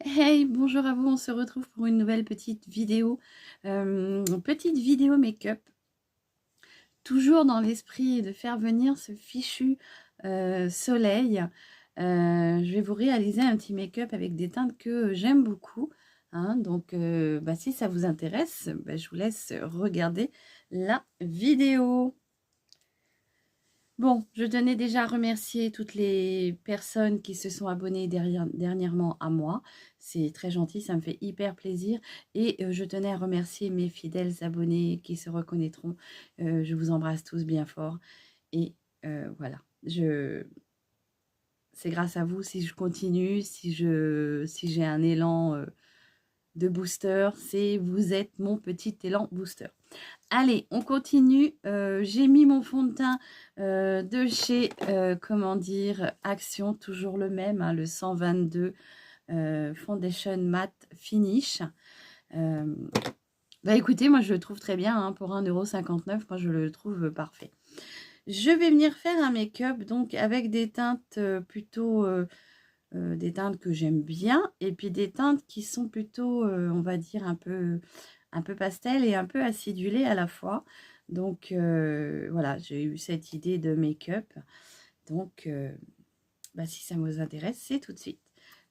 Hey, bonjour à vous, on se retrouve pour une nouvelle petite vidéo make-up. Toujours dans l'esprit de faire venir ce fichu soleil. Je vais vous réaliser un petit make-up avec des teintes que j'aime beaucoup, hein. Donc, si ça vous intéresse, je vous laisse regarder la vidéo. Bon, je tenais déjà à remercier toutes les personnes qui se sont abonnées dernièrement à moi. C'est très gentil, ça me fait hyper plaisir. Et je tenais à remercier mes fidèles abonnés qui se reconnaîtront. Je vous embrasse tous bien fort. Et voilà, c'est grâce à vous si je continue, si j'ai un élan de booster. Vous êtes mon petit élan booster. Allez, on continue. J'ai mis mon fond de teint de chez, Action, toujours le même, hein, le 122 Foundation Matte Finish. Écoutez, moi je le trouve très bien, hein, pour 1,59 €, moi je le trouve parfait. Je vais venir faire un make-up donc avec des teintes plutôt... des teintes que j'aime bien, et puis des teintes qui sont plutôt, on va dire, un peu pastel et un peu acidulé à la fois. Donc voilà, j'ai eu cette idée de make-up. Donc si ça vous intéresse, c'est tout de suite.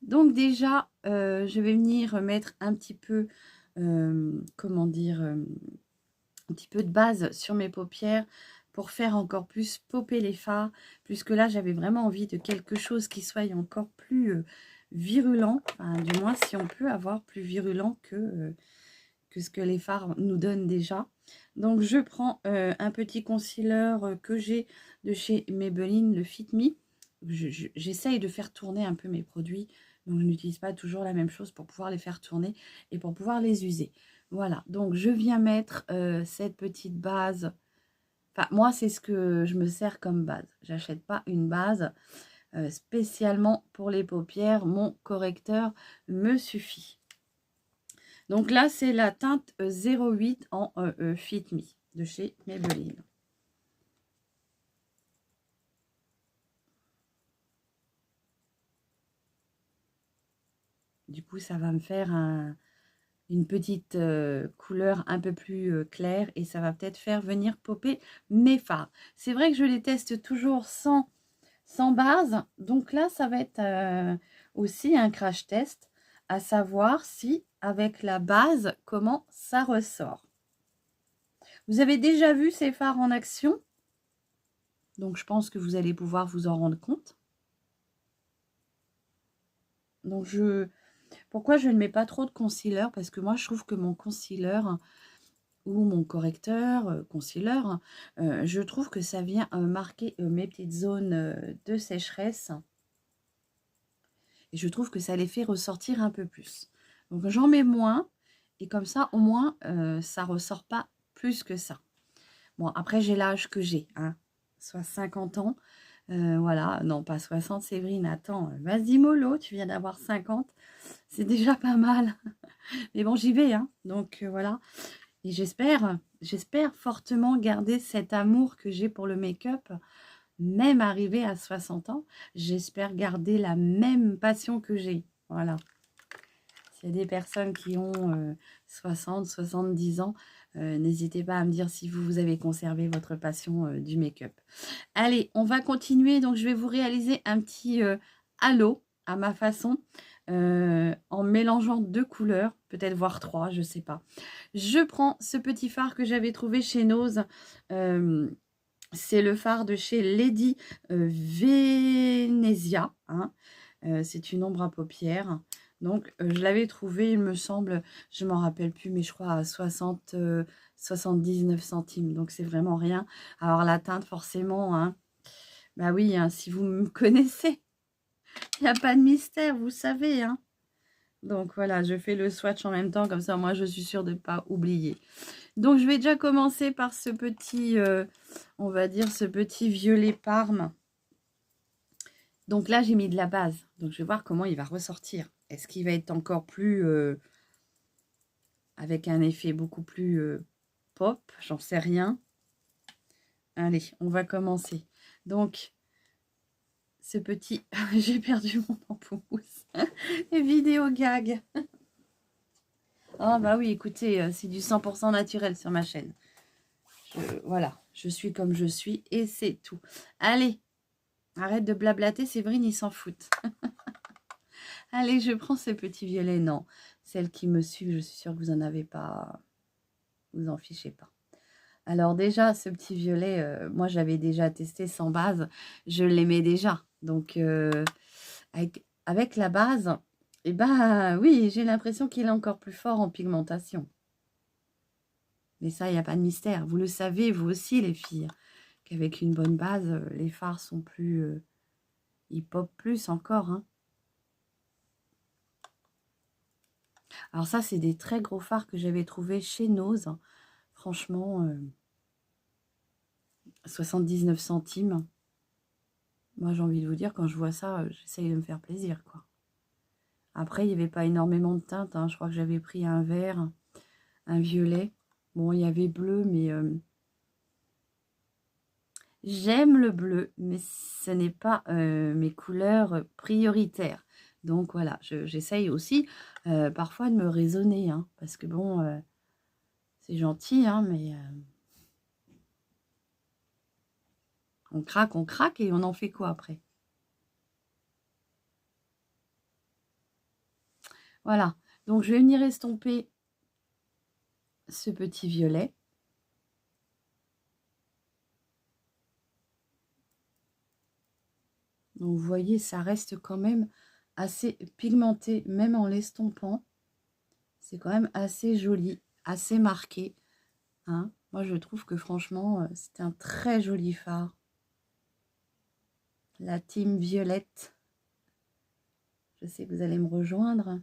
Donc déjà, je vais venir mettre un petit peu, un petit peu de base sur mes paupières pour faire encore plus popper les fards, puisque là j'avais vraiment envie de quelque chose qui soit encore plus virulent, enfin, du moins si on peut avoir plus virulent que ce que les fards nous donnent déjà. Donc je prends un petit concealer que j'ai de chez Maybelline, le Fit Me. J'essaye de faire tourner un peu mes produits, donc je n'utilise pas toujours la même chose pour pouvoir les faire tourner et pour pouvoir les user. Voilà, donc je viens mettre cette petite base. Enfin, moi, c'est ce que je me sers comme base. J'achète pas une base spécialement pour les paupières. Mon correcteur me suffit. Donc là, c'est la teinte 08 en Fit Me de chez Maybelline. Du coup, ça va me faire une petite couleur un peu plus claire, et ça va peut-être faire venir popper mes fards. C'est vrai que je les teste toujours sans base. Donc là, ça va être aussi un crash test, à savoir si avec la base, comment ça ressort. Vous avez déjà vu ces fards en action, donc je pense que vous allez pouvoir vous en rendre compte. Donc pourquoi je ne mets pas trop de concealer? Parce que moi, je trouve que mon concealer ou mon correcteur concealer, je trouve que ça vient marquer mes petites zones de sécheresse. Et je trouve que ça les fait ressortir un peu plus. Donc j'en mets moins, et comme ça, au moins, ça ressort pas plus que ça. Bon, après, j'ai l'âge que j'ai, hein, soit 50 ans. Voilà, non, pas 60, Séverine, attends, vas-y mollo, tu viens d'avoir 50, c'est déjà pas mal. Mais bon, j'y vais, hein, donc voilà. Et j'espère fortement garder cet amour que j'ai pour le make-up, même arrivé à 60 ans. J'espère garder la même passion que j'ai, voilà. S'il y a des personnes qui ont 60, 70 ans, n'hésitez pas à me dire si vous avez conservé votre passion du make-up. Allez, on va continuer. Donc, je vais vous réaliser un petit halo à ma façon, en mélangeant deux couleurs, peut-être voire trois, je ne sais pas. Je prends ce petit fard que j'avais trouvé chez Nose. C'est le fard de chez Lady Venezia, hein. C'est une ombre à paupières. Donc, je l'avais trouvé, il me semble, je m'en rappelle plus, mais je crois à 79 centimes. Donc, c'est vraiment rien. Alors, la teinte, forcément, hein. Bah oui, hein, si vous me connaissez, il n'y a pas de mystère, vous savez, hein. Donc, voilà, je fais le swatch en même temps, comme ça, moi, je suis sûre de ne pas oublier. Donc, je vais déjà commencer par ce petit, on va dire, ce petit violet Parme. Donc là, j'ai mis de la base. Donc, je vais voir comment il va ressortir. Est-ce qu'il va être encore plus... avec un effet beaucoup plus pop? J'en sais rien. Allez, on va commencer. Donc, ce petit... J'ai perdu mon pamplemousse. Les vidéos gag. Ah bah oui, écoutez, c'est du 100% naturel sur ma chaîne. Voilà, je suis comme je suis et c'est tout. Allez, arrête de blablater, Séverine, il s'en fout. Allez, je prends ce petit violet. Non, celles qui me suivent, je suis sûre que vous n'en avez pas. Vous en fichez pas. Alors déjà, ce petit violet, moi j'avais déjà testé sans base. Je l'aimais déjà. Donc, avec la base, eh ben oui, j'ai l'impression qu'il est encore plus fort en pigmentation. Mais ça, il n'y a pas de mystère. Vous le savez, vous aussi, les filles, qu'avec une bonne base, les fards sont plus... ils popent plus encore. Hein. Alors ça, c'est des très gros fards que j'avais trouvés chez Nose. Franchement, 79 centimes. Moi, j'ai envie de vous dire, quand je vois ça, j'essaye de me faire plaisir, quoi. Après, il n'y avait pas énormément de teintes. Hein. Je crois que j'avais pris un vert, un violet. Bon, il y avait bleu, mais... j'aime le bleu, mais ce n'est pas mes couleurs prioritaires. Donc voilà, j'essaye aussi parfois de me raisonner, hein, parce que bon, c'est gentil, hein, mais on craque et on en fait quoi après? Voilà, donc je vais venir estomper ce petit violet. Donc vous voyez, ça reste quand même assez pigmenté, même en l'estompant. C'est quand même assez joli, assez marqué. Hein. Moi, je trouve que franchement, c'est un très joli fard. La team Violette. Je sais que vous allez me rejoindre.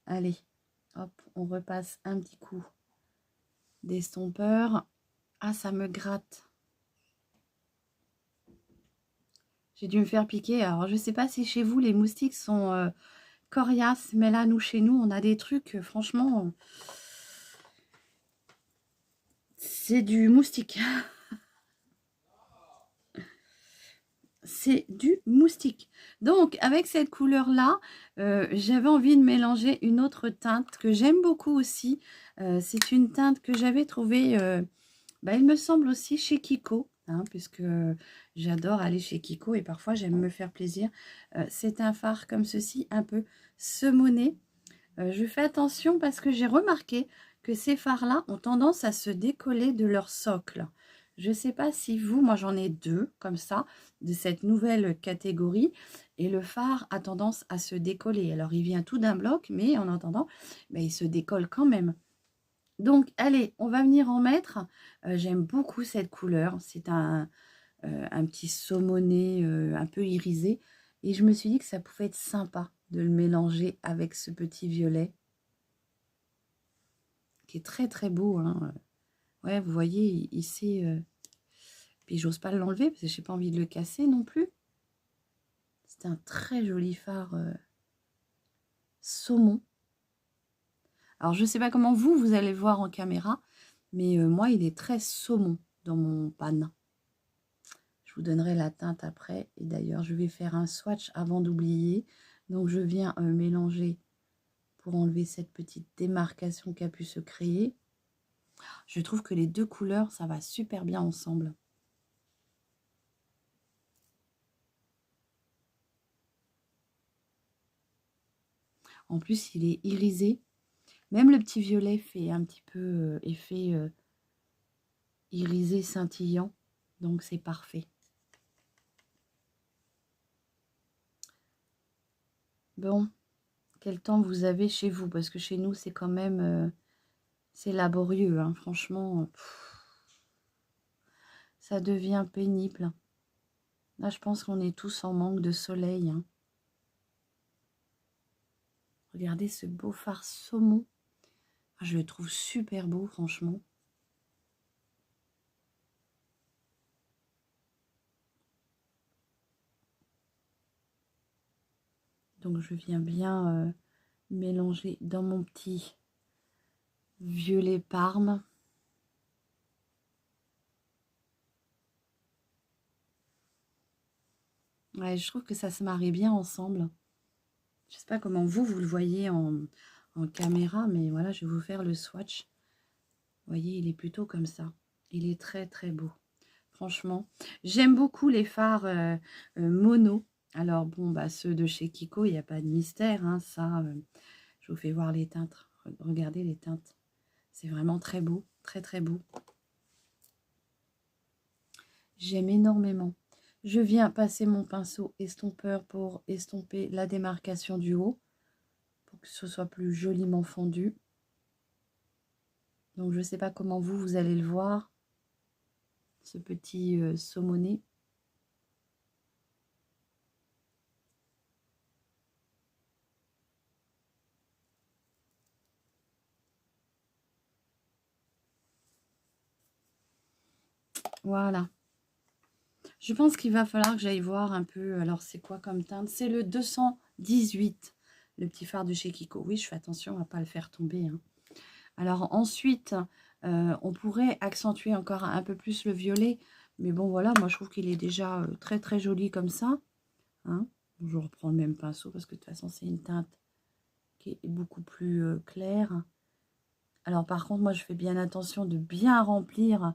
Allez, hop, on repasse un petit coup d'estompeur. Ah, ça me gratte. J'ai dû me faire piquer. Alors, je ne sais pas si chez vous, les moustiques sont coriaces. Mais là, nous, chez nous, on a des trucs, franchement... c'est du moustique. C'est du moustique. Donc, avec cette couleur-là, j'avais envie de mélanger une autre teinte que j'aime beaucoup aussi. C'est une teinte que j'avais trouvée, il me semble aussi chez Kiko, hein, puisque j'adore aller chez Kiko et parfois j'aime me faire plaisir. C'est un fard comme ceci, un peu saumonné. Je fais attention parce que j'ai remarqué que ces fards-là ont tendance à se décoller de leur socle. Je ne sais pas si vous, moi j'en ai deux comme ça, de cette nouvelle catégorie, et le fard a tendance à se décoller. Alors il vient tout d'un bloc, mais en attendant, il se décolle quand même. Donc allez, on va venir en mettre. J'aime beaucoup cette couleur, c'est un petit saumoné un peu irisé, et je me suis dit que ça pouvait être sympa de le mélanger avec ce petit violet, qui est très très beau. Hein. Ouais, vous voyez, il s'est... Puis j'ose pas l'enlever parce que j'ai pas envie de le casser non plus. C'est un très joli fard saumon. Alors je sais pas comment vous allez le voir en caméra, mais moi il est très saumon dans mon pan. Je vous donnerai la teinte après. Et d'ailleurs je vais faire un swatch avant d'oublier. Donc je viens mélanger pour enlever cette petite démarcation qui a pu se créer. Je trouve que les deux couleurs, ça va super bien ensemble. En plus, il est irisé. Même le petit violet fait un petit peu effet irisé scintillant. Donc, c'est parfait. Bon, quel temps vous avez chez vous? Parce que chez nous, c'est quand même... c'est laborieux, hein. Franchement, ça devient pénible. Là, je pense qu'on est tous en manque de soleil. Hein. Regardez ce beau fard saumon. Je le trouve super beau, franchement. Donc, je viens bien mélanger dans mon petit violet parme. Ouais, je trouve que ça se marie bien ensemble. Je sais pas comment vous le voyez en caméra, mais voilà, je vais vous faire le swatch. Vous voyez, il est plutôt comme ça. Il est très très beau. Franchement, j'aime beaucoup les fards mono. Alors bon, bah ceux de chez Kiko, il n'y a pas de mystère. Hein, ça, je vous fais voir les teintes. Regardez les teintes. C'est vraiment très beau. Très très beau. J'aime énormément. Je viens passer mon pinceau estompeur pour estomper la démarcation du haut. Pour que ce soit plus joliment fondu. Donc je ne sais pas comment vous allez le voir. Ce petit saumonné. Voilà. Je pense qu'il va falloir que j'aille voir un peu. Alors, c'est quoi comme teinte? C'est le 218, le petit fard de chez Kiko. Oui, je fais attention à ne pas le faire tomber. Hein. Alors, ensuite, on pourrait accentuer encore un peu plus le violet. Mais bon, voilà, moi, je trouve qu'il est déjà très, très joli comme ça. Hein. Je reprends le même pinceau parce que de toute façon, c'est une teinte qui est beaucoup plus claire. Alors, par contre, moi, je fais bien attention de bien remplir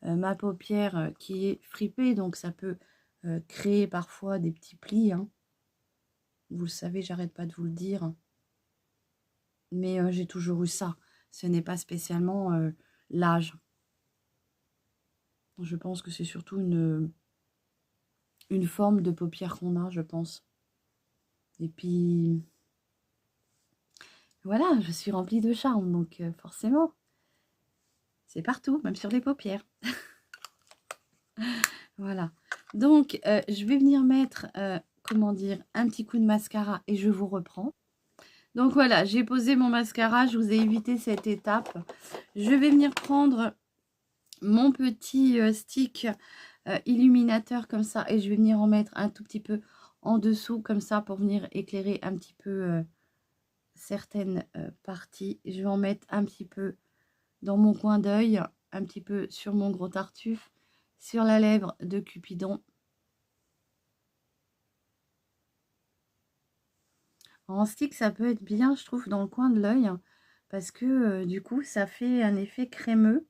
ma paupière qui est fripée, donc ça peut créer parfois des petits plis. Hein. Vous le savez, j'arrête pas de vous le dire. Mais j'ai toujours eu ça. Ce n'est pas spécialement l'âge. Je pense que c'est surtout une forme de paupière qu'on a, je pense. Et puis, voilà, je suis remplie de charme, donc forcément, c'est partout, même sur les paupières. Voilà. Donc, je vais venir mettre, comment dire, un petit coup de mascara et je vous reprends. Donc voilà, j'ai posé mon mascara, je vous ai évité cette étape. Je vais venir prendre mon petit stick illuminateur comme ça et je vais venir en mettre un tout petit peu en dessous comme ça pour venir éclairer un petit peu certaines parties. Je vais en mettre un petit peu dans mon coin d'œil, un petit peu sur mon gros tartuffe, sur la lèvre de Cupidon. En stick, ça peut être bien, je trouve, dans le coin de l'œil, parce que du coup, ça fait un effet crémeux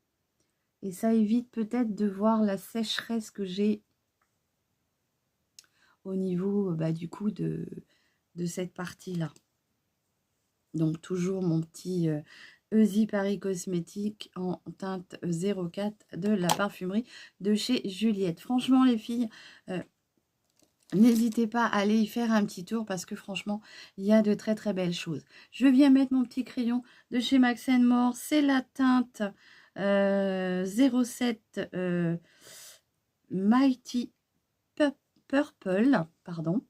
et ça évite peut-être de voir la sécheresse que j'ai au niveau du coup de cette partie-là. Donc, toujours mon petit Easy Paris Cosmétique en teinte 04 de la parfumerie de chez Juliette. Franchement, les filles, n'hésitez pas à aller y faire un petit tour parce que franchement, il y a de très très belles choses. Je viens mettre mon petit crayon de chez Max More. C'est la teinte 07 Mighty Purple. Pardon.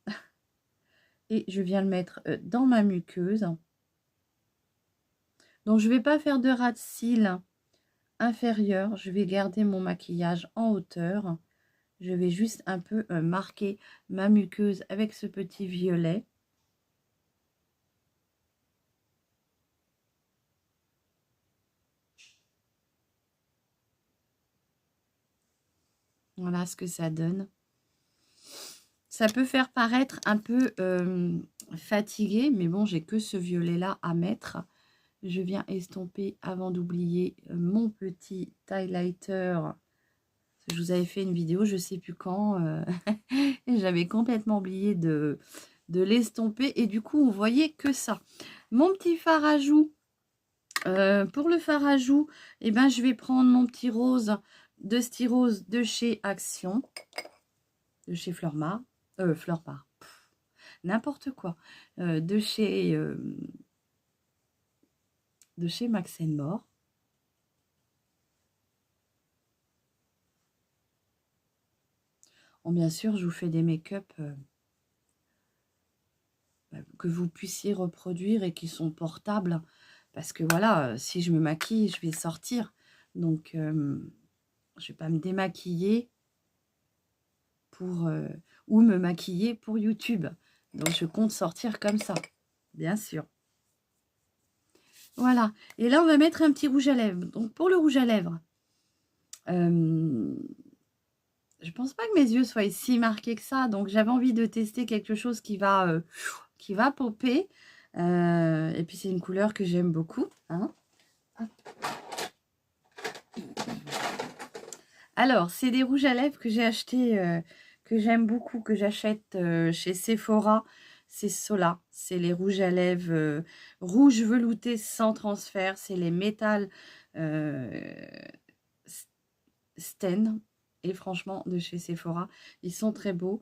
Et je viens le mettre dans ma muqueuse. Donc, je ne vais pas faire de ras de cils inférieur. Je vais garder mon maquillage en hauteur. Je vais juste un peu marquer ma muqueuse avec ce petit violet. Voilà ce que ça donne. Ça peut faire paraître un peu fatigué, mais bon, j'ai que ce violet-là à mettre. Je viens estomper avant d'oublier mon petit highlighter. Je vous avais fait une vidéo, je ne sais plus quand. J'avais complètement oublié de l'estomper. Et du coup, on voyait que ça. Mon petit fard à joues. Pour le fard à joues, eh ben, je vais prendre mon petit rose de Styrose de chez Action. De chez Fleurmar. Fleurmar. N'importe quoi. De chez Max More. Bon, bien sûr, je vous fais des make-up que vous puissiez reproduire et qui sont portables. Parce que voilà, si je me maquille, je vais sortir. Donc, je ne vais pas me démaquiller pour ou me maquiller pour YouTube. Donc, je compte sortir comme ça, bien sûr. Voilà. Et là, on va mettre un petit rouge à lèvres. Donc, pour le rouge à lèvres, je pense pas que mes yeux soient si marqués que ça. Donc, j'avais envie de tester quelque chose qui va popper. Et puis, c'est une couleur que j'aime beaucoup. Hein. Alors, c'est des rouges à lèvres que j'ai acheté, que j'aime beaucoup, que j'achète chez Sephora. C'est ceux-là. C'est les rouges à lèvres rouge velouté sans transfert. C'est les métal Sten. Et franchement, de chez Sephora, ils sont très beaux.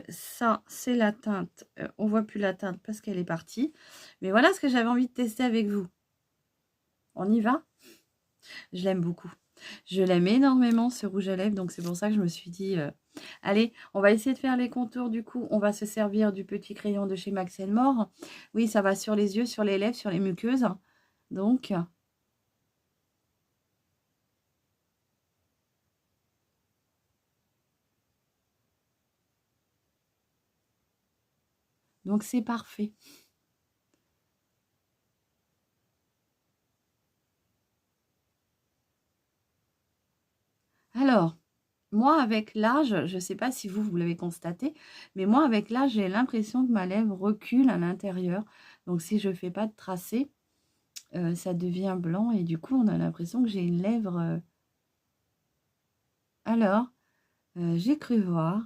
Ça, c'est la teinte. On voit plus la teinte parce qu'elle est partie. Mais voilà ce que j'avais envie de tester avec vous. On y va? Je l'aime beaucoup. Je l'aime énormément, ce rouge à lèvres. Donc, c'est pour ça que je me suis dit, allez, on va essayer de faire les contours. Du coup, on va se servir du petit crayon de chez Max More. Oui, ça va sur les yeux, sur les lèvres, sur les muqueuses. Donc, c'est parfait. Alors, moi, avec l'âge, je ne sais pas si vous l'avez constaté, mais moi, avec l'âge, j'ai l'impression que ma lèvre recule à l'intérieur. Donc, si je ne fais pas de tracé, ça devient blanc et du coup, on a l'impression que j'ai une lèvre... Alors, j'ai cru voir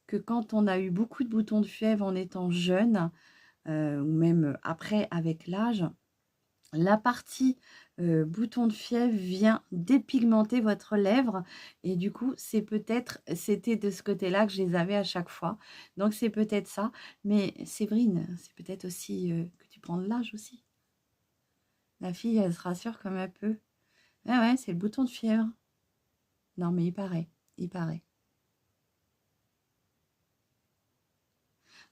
que quand on a eu beaucoup de boutons de fièvre en étant jeune, ou même après avec l'âge, la partie bouton de fièvre vient dépigmenter votre lèvre et du coup c'était de ce côté-là que je les avais à chaque fois. Donc c'est peut-être ça. Mais Séverine, c'est peut-être aussi que tu prends de l'âge aussi. La fille, elle se rassure comme elle peut. Ah ouais, c'est le bouton de fièvre. Non mais il paraît, il paraît.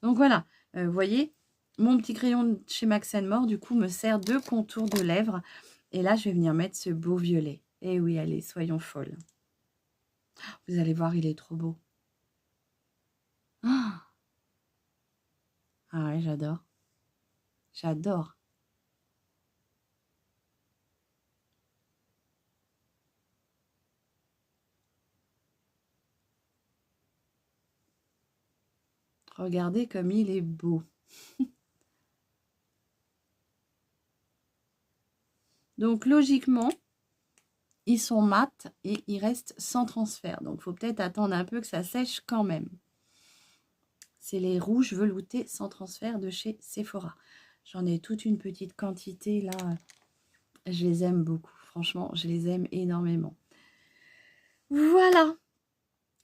Donc voilà, vous voyez, mon petit crayon chez Max More, du coup, me sert de contour de lèvres. Et là, je vais venir mettre ce beau violet. Et oui, allez, soyons folles. Vous allez voir, il est trop beau. Ah ouais, j'adore. J'adore. Regardez comme il est beau. Donc, logiquement, ils sont mat et ils restent sans transfert. Donc, il faut peut-être attendre un peu que ça sèche quand même. C'est les rouges veloutés sans transfert de chez Sephora. J'en ai toute une petite quantité là. Je les aime beaucoup. Franchement, je les aime énormément. Voilà.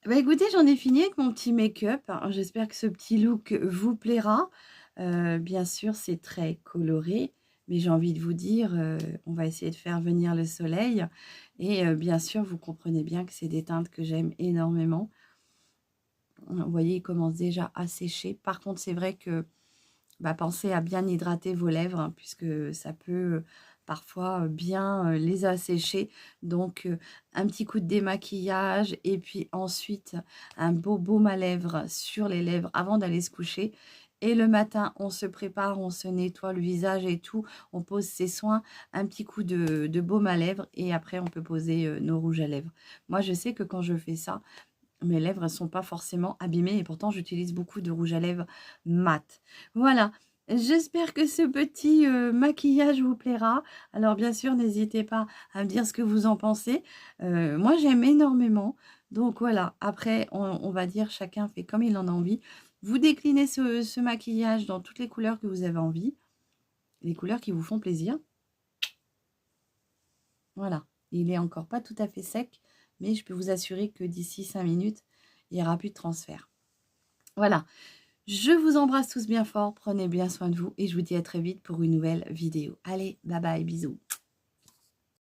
Bah écoutez, j'en ai fini avec mon petit make-up. J'espère que ce petit look vous plaira. Bien sûr, c'est très coloré. Mais j'ai envie de vous dire, on va essayer de faire venir le soleil. Et bien sûr, vous comprenez bien que c'est des teintes que j'aime énormément. Vous voyez, il commence déjà à sécher. Par contre, c'est vrai que pensez à bien hydrater vos lèvres, hein, puisque ça peut parfois bien les assécher. Donc, un petit coup de démaquillage et puis ensuite un beau baume à lèvres sur les lèvres avant d'aller se coucher. Et le matin, on se prépare, on se nettoie le visage et tout. On pose ses soins, un petit coup de baume à lèvres et après, on peut poser nos rouges à lèvres. Moi, je sais que quand je fais ça, mes lèvres ne sont pas forcément abîmées et pourtant j'utilise beaucoup de rouge à lèvres mat. Voilà, j'espère que ce petit maquillage vous plaira. Alors bien sûr, n'hésitez pas à me dire ce que vous en pensez. Moi, j'aime énormément. Donc voilà, après, on va dire chacun fait comme il en a envie. Vous déclinez ce maquillage dans toutes les couleurs que vous avez envie. Les couleurs qui vous font plaisir. Voilà, il est encore pas tout à fait sec. Mais je peux vous assurer que d'ici 5 minutes, il n'y aura plus de transfert. Voilà, je vous embrasse tous bien fort, prenez bien soin de vous et je vous dis à très vite pour une nouvelle vidéo. Allez, bye bye, bisous.